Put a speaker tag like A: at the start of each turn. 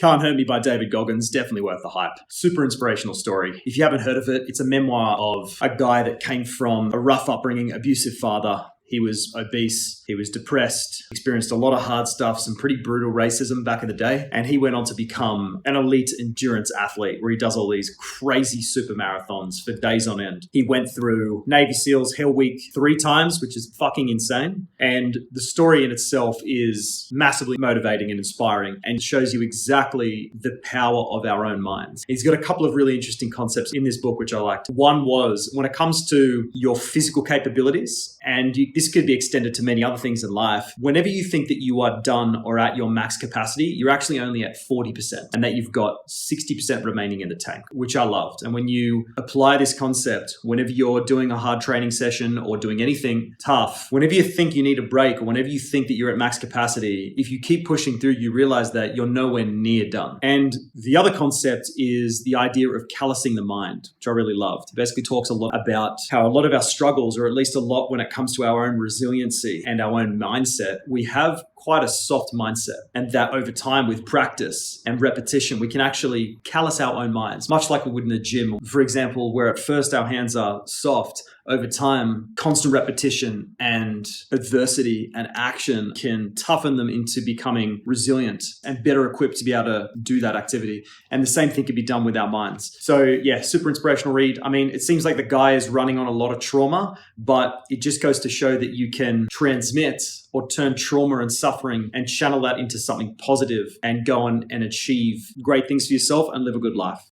A: Can't Hurt Me by David Goggins, definitely worth the hype. Super inspirational story. If you haven't heard of it, it's a memoir of a guy that came from a rough upbringing, abusive father. He was obese, he was depressed, experienced a lot of hard stuff, some pretty brutal racism back in the day. And he went on to become an elite endurance athlete where he does all these crazy super marathons for days on end. He went through Navy SEALs Hell Week 3 times, which is fucking insane. And the story in itself is massively motivating and inspiring and shows you exactly the power of our own minds. He's got a couple of really interesting concepts in this book, which I liked. One was when it comes to your physical capabilities, and this could be extended to many other things in life. Whenever you think that you are done or at your max capacity, you're actually only at 40% and that you've got 60% remaining in the tank, which I loved. And when you apply this concept, whenever you're doing a hard training session or doing anything tough, whenever you think you need a break or whenever you think that you're at max capacity, if you keep pushing through, you realize that you're nowhere near done. And the other concept is the idea of callousing the mind, which I really loved. It basically talks a lot about how a lot of our struggles, or at least a lot when it comes to our own resiliency and our own mindset, we have quite a soft mindset, and that over time with practice and repetition, we can actually callous our own minds, much like we would in the gym. For example, where at first our hands are soft, over time, constant repetition and adversity and action can toughen them into becoming resilient and better equipped to be able to do that activity. And the same thing can be done with our minds. So yeah, super inspirational read. I mean, it seems like the guy is running on a lot of trauma, but it just goes to show that you can transmit or turn trauma and suffering and channel that into something positive and go on and achieve great things for yourself and live a good life.